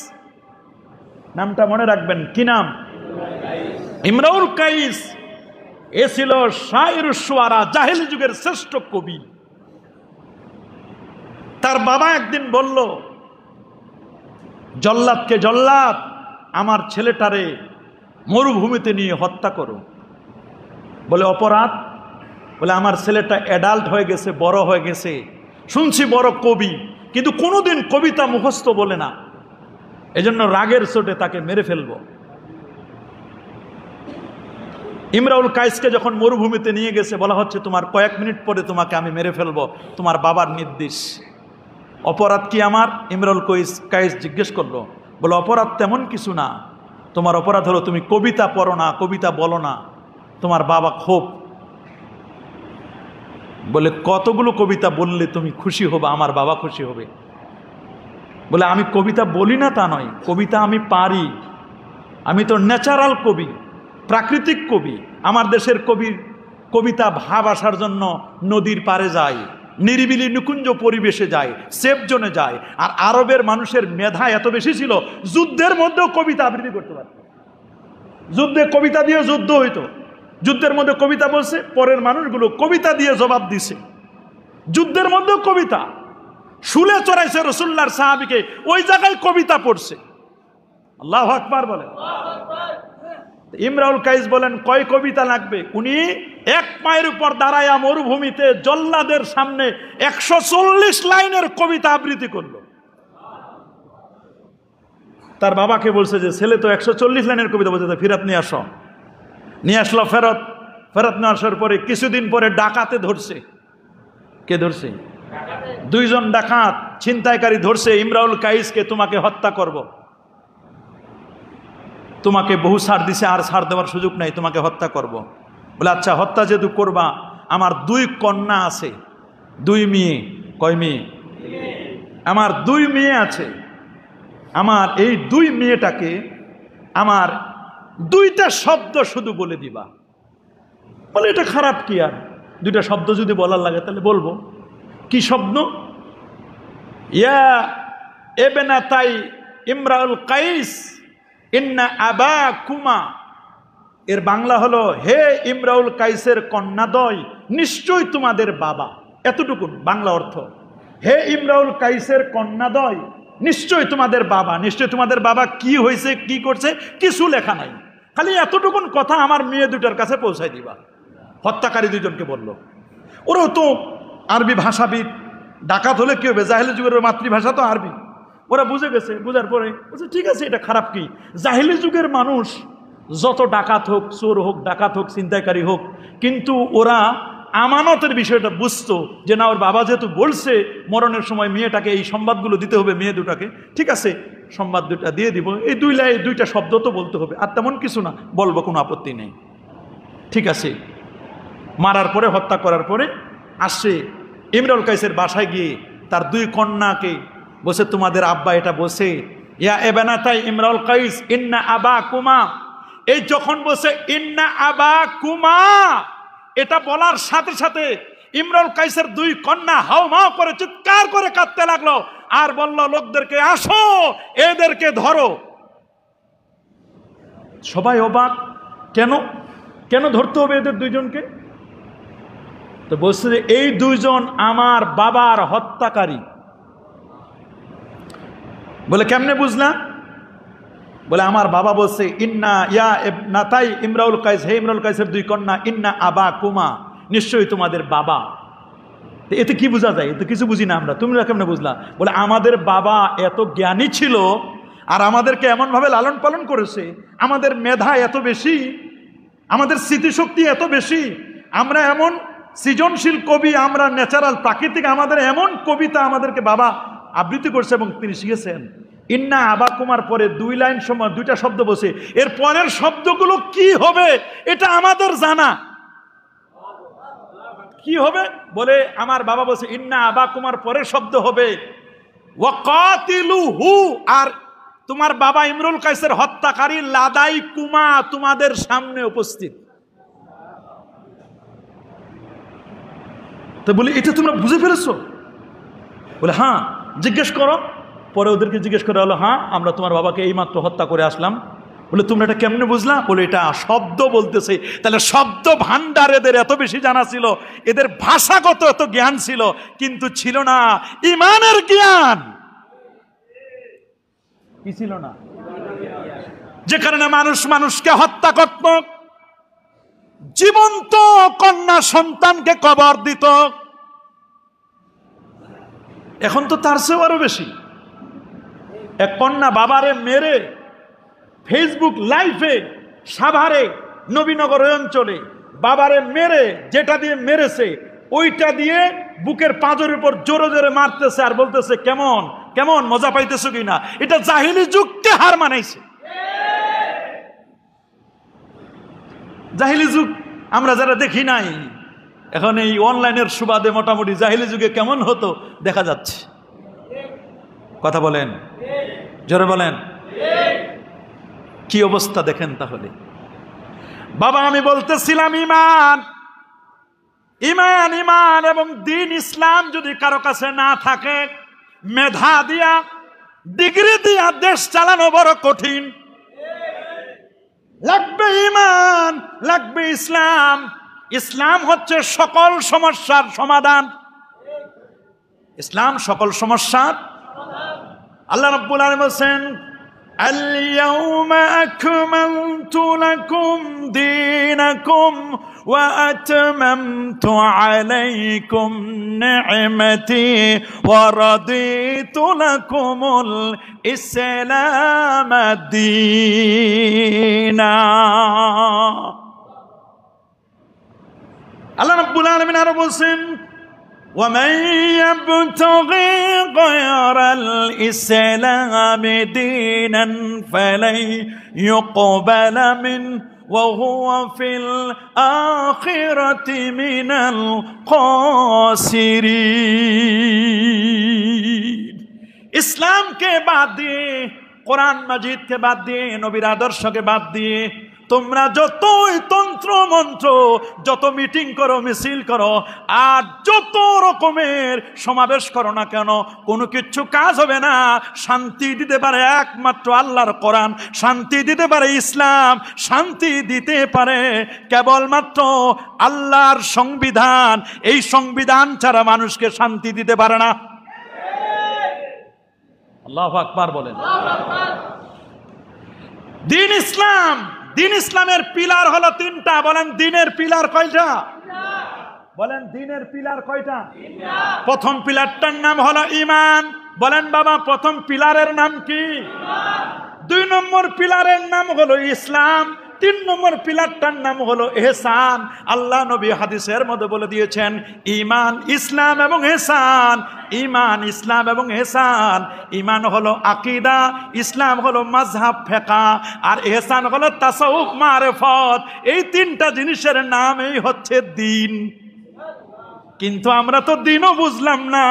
নামটা মনে রাখবেন, কি নাম? ইমরাউল কাইস। এ ছিল শায়রুশ শুআরা, জাহেলি যুগের শ্রেষ্ঠ কবি। তার বাবা একদিন বলল, জল্লাদকে, জল্লাদ আমার ছেলেটারে মরুভূমিতে নিয়ে হত্যা করো। বলে অপরাধ? বলে আমার ছেলেটা অ্যাডাল্ট হয়ে গেছে, বড় হয়ে গেছে, শুনছি বড় কবি, কিন্তু কোনোদিন কবিতা মুখস্থ বলে না, এজন্য রাগের চোটে তাকে মেরে ফেলবো। ইমরাউল কাইসকে যখন মরুভূমিতে নিয়ে গেছে, বলা হচ্ছে তোমার কয়েক মিনিট পরে তোমাকে আমি মেরে ফেলবো, তোমার বাবার নির্দেশ। অপরাধ কি আমার? ইমরাউল কাইস জিজ্ঞেস করলো, বলে অপরাধ তেমন কিছু না, তোমার অপরাধ হলো তুমি কবিতা পড়ো না, কবিতা বলো না, তোমার বাবা ক্ষোভ। বলে কতগুলো কবিতা বললে তুমি খুশি হবে, আমার বাবা খুশি হবে? বলে আমি কবিতা বলি না তা নয়, কবিতা আমি পারি, আমি তো ন্যাচারাল কবি, প্রাকৃতিক কবি। আমার দেশের কবিতা ভাব আসার জন্য নদীর পাড়ে যায়, নিরিবিলি নিকুঞ্জ পরিবেশে যায়, সেফ জোনে যায়। আর আরবের মানুষের মেধা এত বেশি ছিল, যুদ্ধের মধ্যেও কবিতা আবৃত্তি করতে পারত। যুদ্ধে কবিতা দিয়ে যুদ্ধ হইতো, যুদ্ধের মধ্যে কবিতা বলছে, পরের মানুষগুলো কবিতা দিয়ে জবাব দিছে। যুদ্ধের মধ্যেও কবিতা, শুলে চড়াইছে রাসূলুল্লাহর সাহাবীকে, ওই জায়গায় কবিতা পড়ছে। আল্লাহু আকবার বলেন। ইমরাউল কাইস বলেন কয় কবিতা লাগবে? উনি এক পায়ের উপর দাঁড়ায়া মরুভূমিতে জল্লাদের সামনে 140 লাইনের কবিতা আবৃত্তি করলো। তার বাবাকে বলছে যে ছেলে তো 140 লাইনের কবিতা বলছে, ফেরত নিয়ে আসো। নিয়ে আসলো, ফেরত নিয়ে আসার পরে কিছুদিন পরে ডাকাতে ধরছে। কে ধরছে? দুইজন ডাকাত ছিনতাইকারী ধরছে ইমরাউল কাইসকে, তোমাকে হত্যা করব, তোমাকে বহু ছাড় দিছে, আর ছাড় দেওয়ার সুযোগ নাই, তোমাকে হত্যা করব। বলে আচ্ছা, হত্যা যেহেতু করবা, আমার 2 কন্যা আছে, 2 মেয়ে। কয় মেয়ে? আমার 2 মেয়ে আছে, আমার এই 2 মেয়েটাকে আমার 2টা শব্দ শুধু বলে দিবা। বলে এটা খারাপ কি, আর 2টা শব্দ যদি বলার লাগে তাহলে বলবো। কি শব্দ? ইয়া ইবনাতাই ইমরাউল কাইস ইন্না আবাকুমা। এর বাংলা হলো, হে ইমরাউল কাইসের কন্যাদ্বয়, নিশ্চয়ই তোমাদের বাবা। এতটুকু বাংলা অর্থ। হে ইমরাউল কাইসের কন্যাদ্বয়, নিশ্চয়ই তোমাদের বাবা। নিশ্চয়ই তোমাদের বাবা কি হয়েছে, কি করছে, কিছু লেখা নাই, খালি এতটুকুন কথা আমার মেয়ে 2টার কাছে পৌঁছায় দিবা। হত্যাকারী 2জনকে বলল। ওরাও তো আরবি ভাষাবিদ, ডাকাত হলে কি হবে, জাহেলি যুগের মাতৃভাষা তো আরবি। ওরা বুঝে গেছে, বুঝার পরে বলছে ঠিক আছে, এটা খারাপ কি? জাহেলি যুগের মানুষ যত ডাকাত হোক, চোর হোক, ডাকাত হোক, ছিনতাইকারী হোক, কিন্তু ওরা আমানতের বিষয়টা বুঝতো যে না, ওর বাবা যেহেতু বলছে মরণের সময় মেয়েটাকে এই সংবাদগুলো দিতে হবে, মেয়ে 2টাকে, ঠিক আছে সংবাদ 2টা দিয়ে দিব, এই 2টা শব্দ তো বলতে হবে, আর তেমন কিছু না, বলবো, কোনো আপত্তি নেই। ঠিক আছে। মারার পরে, হত্যা করার পরে আসছে ইমরাউল কাইসের বাসায় গিয়ে তার 2 কন্যাকে বসে, তোমাদের আব্বা এটা বসে, ইয়া ইবনাতাই ইমরাউল কাইস ইন্না আবাকুমা। এই যখন বসে ইন্না আবাকুমা, এটা বলার সাথে সাথে ইমরাউল কাইসের 2 কন্যা হাউমাউ করে চিৎকার করে কাঁদতে লাগলো, আর বলল লোকদেরকে, আসো এদেরকে ধরো। সবাই অবাক, কেন কেন ধরতে হবে এদের 2জনকে? তো বলছে যে এই 2জন আমার বাবার হত্যাকারী। বলে কেমনে বুঝলা? বলে আমার বাবা বলছে ইন্না ইয়া ইবনাতাই ইমরাউল কাইস, হে ইমরাউল কাইসের 2 কন্যা, ইন্না আবাকুমা, নিশ্চয়ই তোমাদের বাবা। এতে কি বোঝা যায়? এতে কিছু বুঝি না আমরা। তোমরা কেমনে বুঝলা? বলে আমাদের বাবা এত জ্ঞানী ছিল, আর আমাদেরকে এমনভাবে লালন পালন করেছে, আমাদের মেধা এত বেশি, আমাদের স্মৃতিশক্তি এত বেশি, আমরা এমন সৃজনশীল কবি, আমরা ন্যাচারাল প্রাকৃতিক, আমাদের এমন কবিতা আমাদেরকে বাবা আবৃত্তি করছে এবং তিনি শিখেছেন। ইন্না আবাকুমার পরে 2 লাইন সময় 2টা শব্দ বসে, এর পরের শব্দগুলো কি হবে এটা আমাদের জানা। কি হবে? বলে আমার বাবা বলছে ইন্না আবাকুমার পরের শব্দ হবে ওয়াকাতিলুহু, আর তোমার বাবা ইমরুল কাইসের হত্যাকারী লাদাই কুমা, তোমাদের সামনে উপস্থিত। তো বলি এটা তোমরা বুঝে ফেলেছো? বলে হ্যাঁ। জিজ্ঞেস করো। পরে ওদেরকে জিজ্ঞেস করা হলো, হ্যাঁ আমরা তোমার বাবাকে এইমাত্র হত্যা করে আসলাম। বলে তোমরা এটা কেমনে বুঝলা? বলে এটা শব্দ বলতেছে। তাহলে শব্দ ভান্ডার এদের এত বেশি জানা ছিল, এদের ভাষাগত এত জ্ঞান ছিল, কিন্তু ছিল না ইমানের জ্ঞান। কি ছিল না? যে কারণে মানুষ মানুষকে হত্যা করত, জীবন্ত কন্যা সন্তানকে কবর দিত। এখন তো তার চেয়েও আরো বেশি। এক কন্যা বাবারে মেরে ফেসবুক লাইভে সাভারে নবীনগর অঞ্চলে বাবারে মেরে যেটা দিয়ে মেরেছে ওইটা দিয়ে বুকের পাঁজরের উপর জোরে জোরে মারতেছে আর বলতেছে কেমন কেমন মজা পাইতেছো কিনা। এটা জাহিলি যুগকে হার মানাইছে। জাহিলি যুগ আমরা যারা দেখি নাই, এখন এই অনলাইনের সুবাদে মোটামুটি জাহিলি যুগে কেমন হতো দেখা যাচ্ছে। কথা বলেন, জোরে বলেন, কি অবস্থা দেখেন তাহলে। বাবা আমি বলতেছিলাম ইমান ইমান ইমান এবং দিন ইসলাম যদি কারো কাছে না থাকে, মেধা দিয়া ডিগ্রি দিয়া দেশ চালানো বড় কঠিন। লাগবে ইমান, লাগবে ইসলাম। ইসলাম হচ্ছে সকল সমস্যার সমাধান। ইসলাম সকল সমস্যার। আল্লাহ রাব্বুল আলামিন বলেন আল-ইয়াউমা আকমালতু লাকুম দীনাকুম ওয়া আতমামতু আলাইকুম নি'মাতি ওয়া রাদিতু লাকুমুল ইসলাম দীনা। আল্লাহ রাব্বুল আলামিন আরো বলেন وَمَن يَبْتَغِي غَيْرَ الْإِسْلَامِ دِينًا فَلَن يُقْبَلَ مِنْهُ وَهُوَ فِي الْآخِرَةِ مِنَ الْخَاسِرِينَ। ইসলাম কে বাদ দিয়ে, কোরআন মাজিদ কে বাদ দিয়ে, নবীর আদর্শকে বাদ দিয়ে তোমরা যতই তন্ত্র মন্ত্র, যত মিটিং করো, মিছিল করো, আর যত রকমের সমাবেশ করো না কেন, কোনো কিচ্ছু কাজ হবে না। শান্তি দিতে পারে একমাত্র আল্লাহর কোরআন, শান্তি দিতে পারে ইসলাম, শান্তি দিতে পারে কেবলমাত্র আল্লাহর সংবিধান। এই সংবিধান ছাড়া মানুষকে শান্তি দিতে পারে না। আল্লাহু আকবার বলেন। দিন ইসলাম, দিন ইসলামের পিলার হলো তিনটা। বলেন দিনের পিলার কয়টা? বলেন দিনের পিলার কয়টা? প্রথম পিলারটার নাম হলো ঈমান। বলেন বাবা প্রথম পিলারের নাম কি? দুই নম্বর পিলারের নাম হলো ইসলাম। তিন নম্বর পিলারটার নাম হলো ইহসান। আল্লাহ নবী হাদিসের মধ্যে বলে দিয়েছেন ঈমান, ইসলাম এবং ইহসান। ঈমান, ইসলাম এবং ইহসান। ঈমান হলো আকীদা, ইসলাম হলো মাযহাব ফিকহ, আর ইহসান হলো তাসাউফ মারিফত। এই তিনটা জিনিসের নামই হচ্ছে দিন। কিন্তু আমরা তো দিনও বুঝলাম না,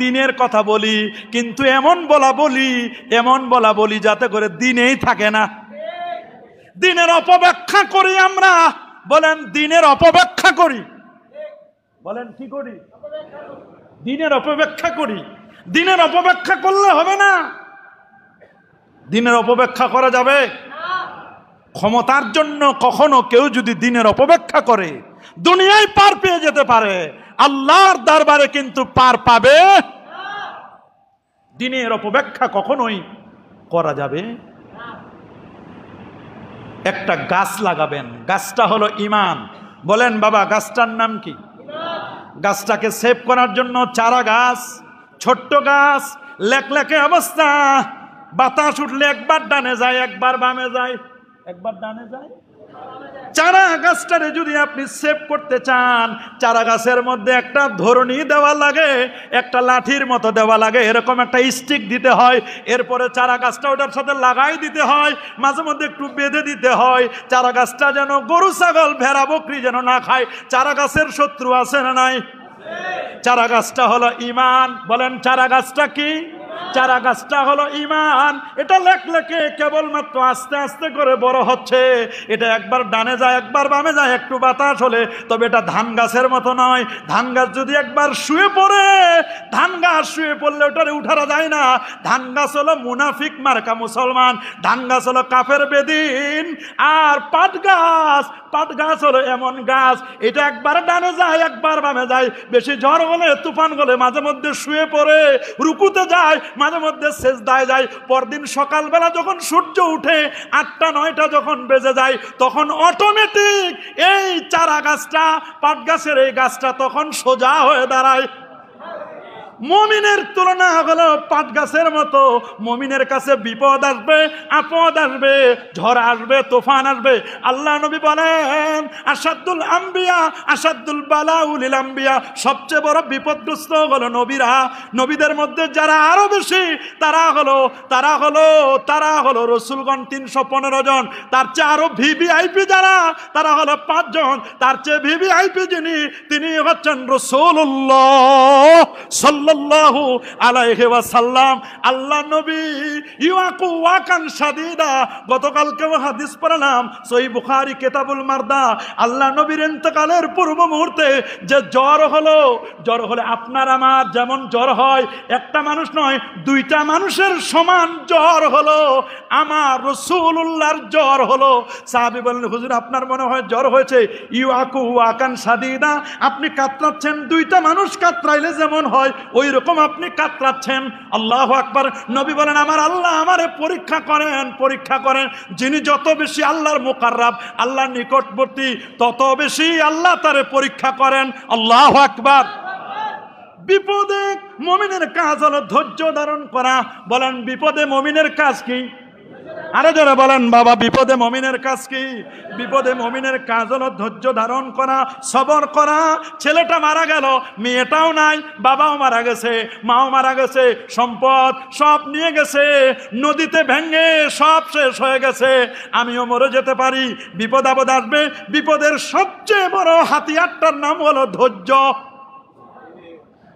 দিনের কথা বলি, কিন্তু এমন বলা বলি যাতে করে দিনেই থাকে না। দিনের অপব্যাখ্যা করি আমরা। বলেন দিনের অপব্যাখ্যা করি। বলেন কি করি? দিনের অপব্যাখ্যা করি। দিনের অপব্যাখ্যা করলে হবে না। দিনের অপব্যাখ্যা করা যাবে? ক্ষমতার জন্য কখনো কেউ যদি দিনের অপব্যাখ্যা করে দুনিয়ায় পার পেয়ে যেতে পারে, আল্লাহর দরবারে কিন্তু পার পাবে। দিনের অপব্যাখ্যা কখনোই করা যাবে। একটা গাছ লাগাবেন, গাছটা হলো ঈমান। বলেন বাবা গাছটার নাম কি? গাছটাকে সেভ করার জন্য চারা গাছ, ছোট্ট গাছ, লেকলেকে অবস্থা, বাতাস উঠলে একবার ডানে যায়, একবার বামে যায়, একবার ডানে যায়। চারা গাছটারে যদি আপনি সেভ করতে চান, চারা গাছের মধ্যে একটা ধরনী দেওয়া লাগে, একটা লাঠির মতো দেওয়া লাগে, এরকম একটা স্টিক দিতে হয়। এরপরে চারা গাছটা ওটার সাথে লাগাই দিতে হয়, মাঝে মধ্যে একটু বেঁধে দিতে হয়। চারা গাছটা যেন গরু ছাগল ভেড়া বকরি যেন না খায়। চারা গাছের শত্রু আছে না নাই? চারা গাছটা হলো ঈমান। বলেন চারা গাছটা কি? চারা গাছটা হলো ঈমান। এটা লেকলেকে কেবলমাত্র আস্তে আস্তে করে বড় হচ্ছে। এটা একবার ডানে যায়, একবার বামে যায়, একটু বাতাস হলে। তবে এটা ধান গাছের মতো নয়। ধান গাছ যদি একবার শুয়ে পড়ে, ধান গাছ শুয়ে পড়লে ওটারে উঠারা যায় না। ধান গাছ হলো মুনাফিক মার্কা মুসলমান, ধান গাছ হলো কাফের বেদিন। আর পাট গাছ হলো এমন গাছ, এটা একবার ডানে যায়, একবার বামে যায়। বেশি ঝড় হলে, তুফান হলে মাঝে মধ্যে শুয়ে পড়ে, রুকুতে যায়, মাঝে মধ্যে সেজদায় যায়। পরদিন সকালবেলা যখন সূর্য উঠে 8টা-9টা যখন বেজে যায়, তখন অটোমেটিক এই চারা গাছটা, পাট গাছের এই গাছটা তখন সোজা হয়ে দাঁড়ায়। মুমিনের তুলনা হলো পাট গাছের মতো। মুমিনের কাছে বিপদ আসবে, আপদ আসবে, ঝড় আসবে, তুফান আসবে। আল্লাহ নবী বলেন আসাদুল আম্বিয়া আসাদুল বালাউলিল আম্বিয়া, সবচেয়ে বড় বিপদগ্রস্ত হলো নবীরা। নবীদের মধ্যে যারা আরো বেশি তারা হলো রসুলগণ 315 জন। তার চেয়ে আরো ভিভিআইপি যারা, তারা হলো 5 জন। তার চেয়ে ভিভিআইপি যিনি, তিনি হচ্ছেন রাসূলুল্লাহ সাল্লাল্লাহু আলাইহি ওয়াসাল্লাম। আল্লাহ নবী ইউআকু ওয়াকান শাদীদা, গতকালকে হাদিস পড়লাম সহিহ বুখারী কিতাবুল মারদা। আল্লাহ নবীর ইন্তেকালের পূর্ব মুহূর্তে যে জ্বর হলো আপনার আমার যেমন জ্বর হয়, একটা মানুষ নয় 2টা মানুষের সমান জ্বর হলো। আমার রাসূলুল্লাহর জ্বর হলো। সাহাবী বললেন হুজুর আপনার মনে হয় জ্বর হয়েছে। ইউআকু ওয়াকান শাদীদা, আপনি কাতরাচ্ছেন 2টা মানুষ কাতরাইলে যেমন হয় ওই রকম আপনি কাতরাচ্ছেন। আল্লাহু আকবার। নবী বলেন আমার আল্লাহ আমারে পরীক্ষা করেন। যিনি যত বেশি আল্লাহর মুকাররাব, আল্লাহর নিকটবর্তী, তত বেশি আল্লাহ তারে পরীক্ষা করেন। আল্লাহু আকবার। বিপদে মুমিনের কাজ হলো ধৈর্য ধারণ করা। বলেন বিপদে মুমিনের কাজ কি? আরে যারা বলেন বাবা বিপদে মুমিনের কাজ কি? বিপদে মুমিনের কাজ হলো ধৈর্য ধারণ করা, সবর করা। ছেলেটা মারা গেল, মেয়েটাও নাই, বাবাও মারা গেছে, মাও মারা গেছে, সম্পদ সব নিয়ে গেছে, নদীতে ভেঙে সব শেষ হয়ে গেছে, আমিও মরে যেতে পারি, বিপদ আপদ আসবে। বিপদের সবচেয়ে বড় হাতিয়ারটার নাম হলো ধৈর্য।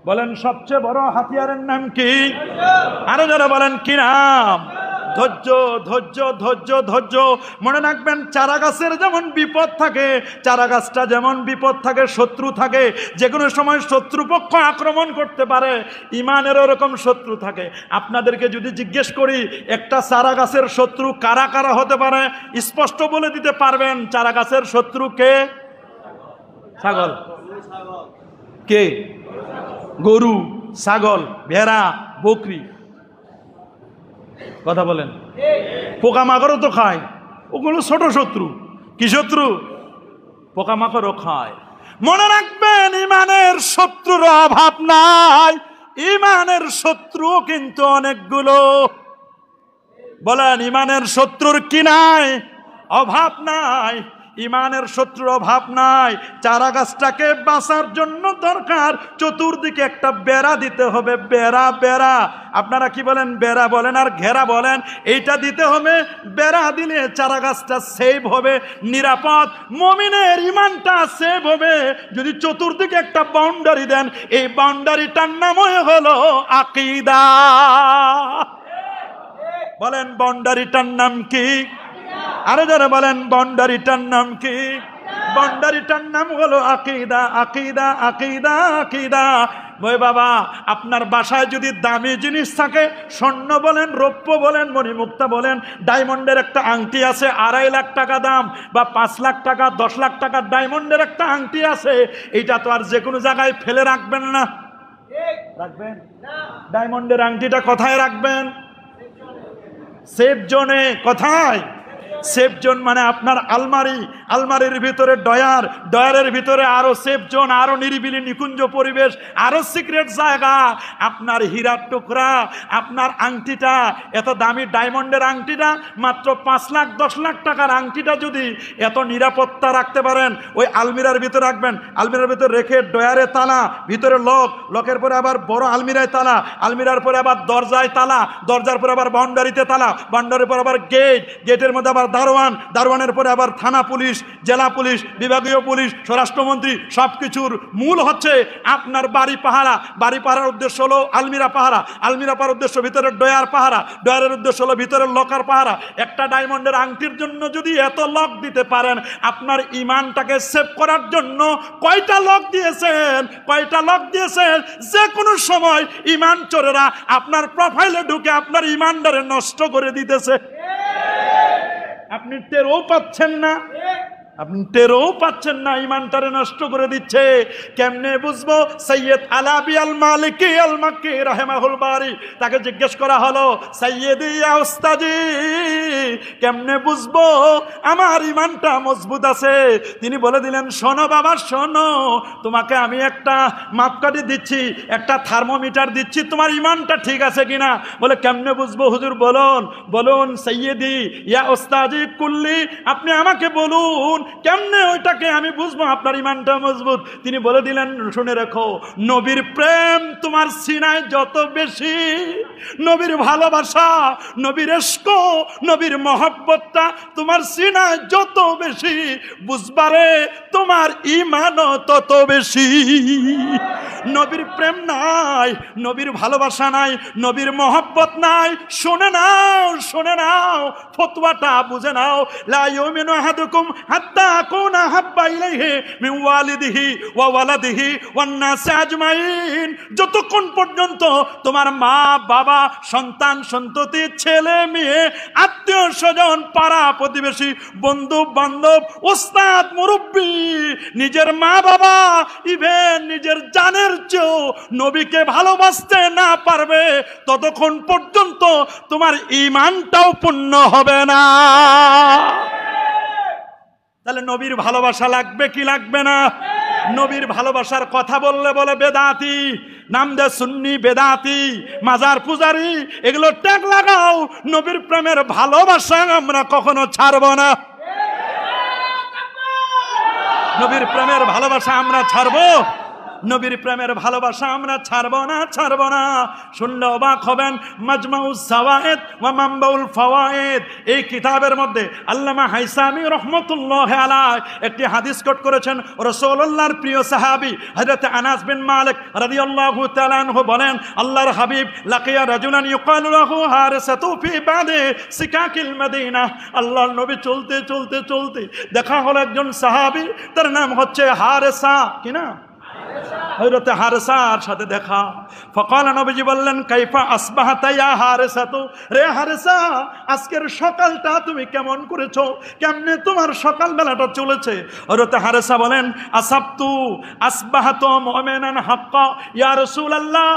বলেন সবচেয়ে বড় হাতিয়ারের নাম কি? আরো যারা বলেন কি নাম? ধৈর্য, ধৈর্য, ধৈর্য, ধৈর্য। মনে রাখবেন চারা গাছের যেমন বিপদ থাকে, চারা গাছটা যেমন বিপদ থাকে, শত্রু থাকে, যে কোনো সময় শত্রুপক্ষ আক্রমণ করতে পারে, ইমানেরও এরকম শত্রু থাকে। আপনাদেরকে যদি জিজ্ঞেস করি একটা চারা গাছের শত্রু কারা কারা হতে পারে, স্পষ্ট বলে দিতে পারবেন চারা গাছের শত্রু কে? ছাগল। কে? গরু, ছাগল, ভেড়া, বকরি। কথা বলেন। পোকামাকড়ও তো খায়, ওগুলো ছোট শত্রু। কি শত্রু? পোকামাকড়ও খায়। মনে রাখবেন ইমানের শত্রুর অভাব নাই, ইমানের শত্রু কিন্তু অনেকগুলো। বলেন ইমানের শত্রুর কি নাই? অভাব নাই। ইমানের শত্রুর অভাব নাই। চারা গাছটাকে বাঁচার জন্য দরকার চতুর্দিকে একটা বেড়া দিতে হবে। বেড়া। আপনারা কি বলেন? বেড়া বলেন আর ঘেরা বলেন। এইটা দিতে হবে। বেড়া দিলে চারা গাছটা সেভ হবে, নিরাপদ। মুমিনের ইমানটা সেভ হবে যদি চতুর্দিকে একটা বাউন্ডারি দেন। এই বাউন্ডারিটার নামই হলো আকীদা। বলেন বাউন্ডারিটার নাম কি? আরে যারা বলেন বাউন্ডারিটার নাম কি? বাউন্ডারিটার নাম হলো আকীদা। আকীদা, আকীদা, আকীদা। ওই বাবা আপনার বাসায় যদি দামি জিনিস থাকে, স্বর্ণ বলেন, রৌপ্য বলেন, মণিমুক্তা বলেন, ডায়মন্ডের একটা আংটি আছে 2.5 লাখ টাকা দাম, বা 5 লাখ টাকা 10 লাখ টাকার ডায়মন্ডের একটা আংটি আছে, এইটা তো আর যে কোনো জায়গায় ফেলে রাখবেন না। রাখবেন? ডায়মন্ডের আংটিটা কোথায় রাখবেন? সেফ জোনে। কোথায়? সেফ জোন মানে আপনার আলমারি, আলমারির ভিতরে ডয়ার, ডয়ারের ভিতরে আরো সেফ জোন, আরো নিরিবিলি নিকুঞ্জ পরিবেশ, আরো সিক্রেট জায়গা। আপনার হীরার টুকরা, আপনার আংটিটা, এত দামি ডায়মন্ডের আংটিটা, মাত্র 5 লাখ 10 লাখ টাকার আংটিটা যদি এত নিরাপত্তা রাখতে পারেন, ওই আলমিরার ভিতরে রাখবেন। আলমিরার ভিতরে রেখে ডয়ারে তালা, ভিতরে লক, লকের পরে আবার বড় আলমিরায় তালা, আলমিরার পরে আবার দরজায় তালা, দরজার পরে আবার বাউন্ডারিতে তালা, বাউন্ডারির পরে আবার গেট, গেটের মধ্যে আবার দারোয়ান, দারোয়ানের পরে আবার থানা পুলিশ, জেলা পুলিশ, বিভাগীয় পুলিশ, স্বরাষ্ট্রমন্ত্রী। সবকিছুর মূল হচ্ছে আপনার বাড়ি পাহারা। বাড়ি পাহারার উদ্দেশ্য হলো আলমিরা পাহারা, আলমিরা পাহারার উদ্দেশ্য ভিতরে ডয়ার পাহারা, ডয়ারের উদ্দেশ্য হলো ভিতরের লকার পাহারা। একটা ডায়মন্ডের আংটির জন্য যদি এত লক দিতে পারেন, আপনার ইমানটাকে সেভ করার জন্য কয়টা লক দিয়েছেন? কয়টা লক দিয়েছেন? যে কোনো সময় ইমান চোরেরা আপনার প্রোফাইলে ঢুকে আপনার ইমানটারে নষ্ট করে দিতেছে, আপনি টেরও পাচ্ছেন না। আপনি টেরও পাচ্ছেন না, ইমানটারে নষ্ট করে দিচ্ছে। কেমনে বুঝবো? সৈয়দ আলাবি আল মালিকি আল মাক্কি রাহিমাহুল বারি, তাকে জিজ্ঞেস করা হলো, সৈয়দি ইয়া উস্তাদি, কেমনে বুঝবো আমার ইমানটা মজবুত আছে? তিনি বলে দিলেন, শোনো বাবা শোনো, তোমাকে আমি একটা মাপকাঠি দিচ্ছি, একটা থার্মোমিটার দিচ্ছি, তোমার ইমানটা ঠিক আছে কিনা। বলে কেমনে বুঝবো হুজুর? বলুন বলুন সৈয়দি ইয়া উস্তাদি কুল্লি, আপনি আমাকে বলুন কেমনে ওইটাকে আমি বুঝবো আপনার ইমানটা মজবুত। তিনি বলে দিলেন, শুনে রাখো, নবীর প্রেম তোমার সিনায় যত বেশি, নবীর ভালোবাসা, নবীর ইশক, নবীর মহব্বতটা তোমার সিনায় যত বেশি, বুঝবারে তোমার ইমানও তত বেশি। নবীর প্রেম নাই, নবীর ভালোবাসা নাই, নবীর মহব্বত নাই, শুনে নাও শুনে নাও, ফতোয়াটা বুঝে নাও। লা ইউমিনু আহাদুকুম হাত্তা আকুনা হাব্বা ইলাইহি মিন ওয়ালিদিহি ওয়া ওয়ালাদিহি ওয়ান নাসি আজমাইন, যতক্ষণ পর্যন্ত তোমার মা বাবা, সন্তান সন্ততি, ছেলে মেয়ে, আত্মীয় স্বজন, পাড়া প্রতিবেশী, বন্ধু বান্ধব, ওস্তাদ মুরব্বী, নিজের মা বাবা, ইভেন নিজের জানের চেয়েও নবীকে ভালোবাসতে না পারবে, ততক্ষণ পর্যন্ত তোমার ঈমানটাও পূর্ণ হবে না। তাহলে নবীর ভালোবাসা লাগবে কি লাগবে না? নবীর ভালোবাসার কথা বললে বলে বেদাতি, নাম দে সুন্নি বেদাতি, মাজার পূজারি, এগুলো ট্যাগ লাগাও। নবীর প্রেমের ভালোবাসা আমরা কখনো ছাড়ব না। নবীর প্রেমের ভালোবাসা আমরা ছাড়বো? নবীর প্রেমের ভালোবাসা আমরা ছাড়বো না, ছাড়বো না। শুনলে অবাক হবেন, মাজমাউস সাওয়ায়েদ ওয়া মানবাউল ফাওয়ায়েদ, এই কিতাবের মধ্যে আল্লামা হাইসামি রাহমাতুল্লাহি আলাইহি একটি হাদিস কোট করেছেন। রাসূলুল্লাহর প্রিয় সাহাবী হযরত আনাস বিন মালিক রাদিয়াল্লাহু তাআলা আনহু বলেন, আল্লাহর হাবিব লাকিয়া রাজুলান ইউকালু লাহু হারিসাতু ফি বাদি সিকাকিল মদিনা, আল্লাহর নবী চলতে চলতে চলতে দেখা হলো একজন সাহাবী, তার নাম হচ্ছে হারেসা, কি না? হযরত হারেসার সাথে দেখা। ফকাল, নবীজি বললেন, কাইফা আসবাহাতা ইয়া হারেসাতু, রে হারেসা, আজকের সকালটা তুমি কেমন করেছো? কেমনে তোমার সকাল বেলাটা চলেছে? হযরত হারেসা বলেন, আসাবতু আসবাহাতু মুমিনান হাক্কা ইয়া রাসূলুল্লাহ,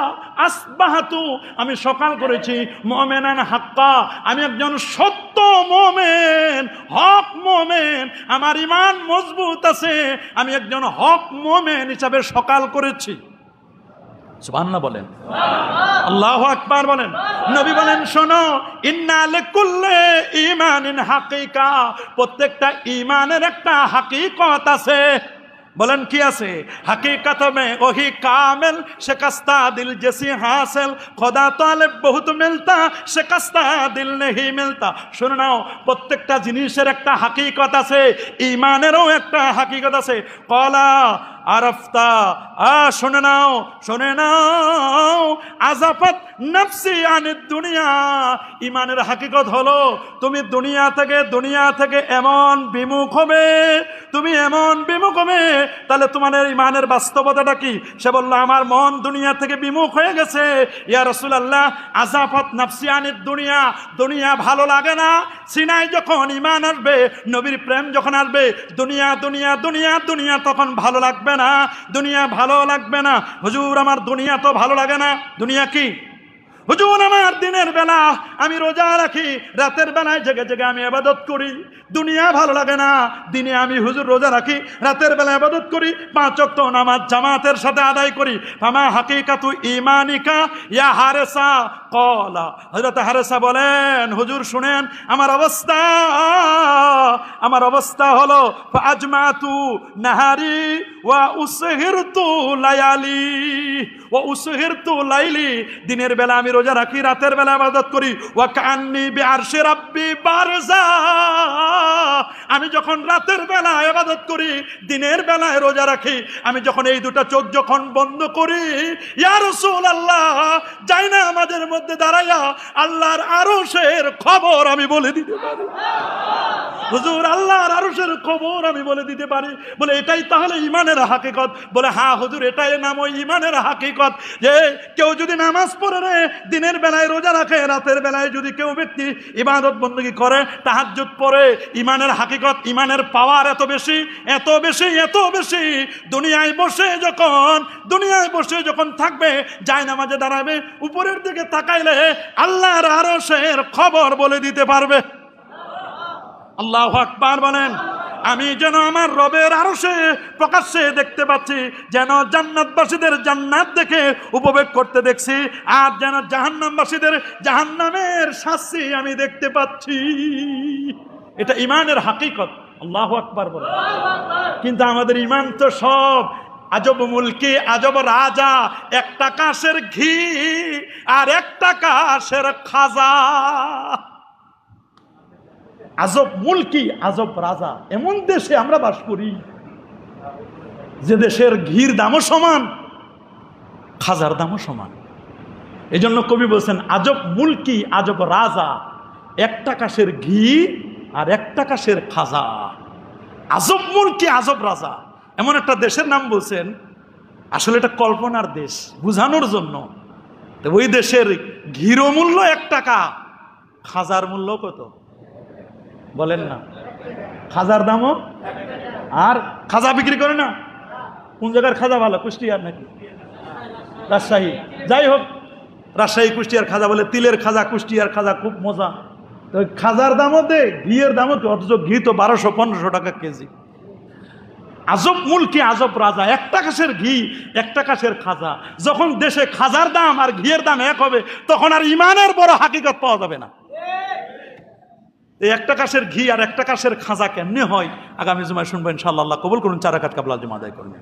আসবাহাতু, আমি সকাল করেছি মুমিনান হাক্কা, আমি একজন সত্য মুমিন, হক মুমিন, আমার ঈমান মজবুত আছে, আমি একজন হক মুমিন হিসাবে সকাল করেছি। সুবহানাল্লাহ বলেন, আল্লাহু আকবার বলেন। নবী বলেন, শোনো, ইন্না লিকুল্লি ঈমানিন হাকিকা, প্রত্যেকটা ঈমানের একটা হাকিকত আছে। বলেন কি আছে? हकीकत में वही कामिल शिकस्ता दिल जैसी हासिल, खुदा तालिब बहुत मिलता शिकस्ता दिल नहीं मिलता। শুনে নাও, প্রত্যেকটা জিনিসের একটা হাকিকত আছে, ঈমানেরও একটা হাকিকত আছে। কলা আরফতা, শুনে নাও শুনে নাও, আজাফাত নফসি আনিদ দুনিয়া, ঈমানের হাকিকত হলো তুমি দুনিয়া থেকে এমন বিমুখ হবে, তুমি এমন বিমুখ হবে। তাহলে তোমার ঈমানের বাস্তবতাটা কি? সে বলল, আমার মন দুনিয়া থেকে বিমুখ হয়ে গেছে। ইয়া রাসূলুল্লাহ, আজাফাত নফসি আনিদ দুনিয়া, দুনিয়া ভালো লাগে না। সিনায় যখন ঈমান আসবে, নবীর প্রেম যখন আসবে, দুনিয়া দুনিয়া দুনিয়া দুনিয়া তখন ভালো লাগবে না, দুনিয়া ভালো লাগবে না। হুজুর, আমার দুনিয়া তো ভালো লাগে না। দুনিয়া কি? হুজুর, আমার দিনের বেলা আমি রোজা রাখি, রাতের বেলায় জেগে জেগে আমি ইবাদত করি, দুনিয়া ভালো লাগে না। দিনে আমি হুজুর রোজা রাখি, রাতের বেলা ইবাদত করি, 5 ওয়াক্ত নামাজ জামাতের সাথে আদায় করি। ফামা হাকিকাতু ঈমানিকা ইয়া হারেসা ক্বালা, হযরত হারেসা বলেন, হুজুর শুনেন আমার অবস্থা হলো, ফাআজমাতু নাহারি ওয়া উসহিরতু লায়ালি ওয়া উসহিরতু লাইলি, দিনের বেলা আমি রোজা রাখি, রাতের বেলা ইবাদত করি। ওয়া কান্নি বিআরশি রাব্বি বারজা, আমি যখন রাতের বেলা ইবাদত করি, দিনের বেলায় রোজা রাখি, আমি যখন এই দুটো চোখ যখন বন্ধ করি, ইয়া রাসূলুল্লাহ, যাই না আমাদের মধ্যে দাঁড়াইয়া আল্লাহর আরশের খবর আমি বলে দিতে পারি। হুজুর আল্লাহর আরশের খবর আমি বলে দিতে পারি। বলে এটাই তাহলে ইমানের হাকিকত? বলে হ্যাঁ হুজুর, এটাই নাম ওই ইমানের হাকিকত, যে কেউ যদি নামাজ পড়ে রে, দিনের বেলায় রোজা রাখে, রাতের বেলায় যদি কেউ ব্যক্তি ইবাদত বندگی করে, তাহাজ্জুদ পড়ে, ইমানের হাকিকত, ইমানের পাওয়ার এত বেশি, এত বেশি, এত বেশি, দুনিয়ায় বসে যখন থাকবে, যায় নামাজে দাঁড়াবে, উপরের দিকে তাকাইলে আল্লাহর আরশের খবর বলে দিতে পারবে। আল্লাহু আকবার বলেন। আমি যেন আমার রবের আরশে প্রকাশ্যে দেখতে পাচ্ছি, যেন জান্নাতবাসীদের জান্নাত দেখে উপভোগ করতে দেখছি, আর যেন জাহান্নামবাসীদের জাহান্নামের শাস্তি আমি দেখতে পাচ্ছি। এটা ইমানের হাকিকত। আল্লাহু আকবার বলেন। কিন্তু আমাদের ইমান তো সব আজব মুলকি, আজব রাজা, একটা কাশের ঘি আর একটা কাশের খাজা। আজব মুলকি, আজব রাজা, এমন দেশে আমরা বাস করি যে দেশের ঘির দামও সমান, খাজার দামও সমান। এই জন্য কবি বলছেন আজব মুলকি, আজব রাজা, একটা কাশের ঘি আর একটা কাশের খাজা। আজব মুলকি, আজব রাজা, এমন একটা দেশের নাম বলছেন। আসলে এটা কল্পনার দেশ, বুঝানোর জন্য। তো ওই দেশের ঘিরও মূল্য 1 টাকা, খাজার মূল্য কত বলেন না? খাজার দামও। আর খাজা বিক্রি করে না? কোন জায়গার খাজা ভালো? কুষ্টিয়ার নাকি রাজশাহী? যাই হোক, রাজশাহী কুষ্টিয়ার খাজা বলে, তিলের খাজা, কুষ্টিয়ার খাজা খুব মজা। তো খাজার দামও দে, ঘিয়ের দামও তো, অথচ ঘি তো 1200-1500 টাকা কেজি। আজব মুলকি, আজব রাজা, একটা কাশের ঘি, একটা কাশের খাজা। যখন দেশে খাজার দাম আর ঘিয়ের দাম এক হবে, তখন আর ইমানের বড় হাকিকত পাওয়া যাবে না। এই একটা কাশের ঘি আর একটা কাশের খাজা কেমনে হয়, আগামী জুমায় শুনবেন ইনশাআল্লাহ। আল্লাহ কবুল করুন। 4 রাকাত কাবলা জুমা আদায় করুন।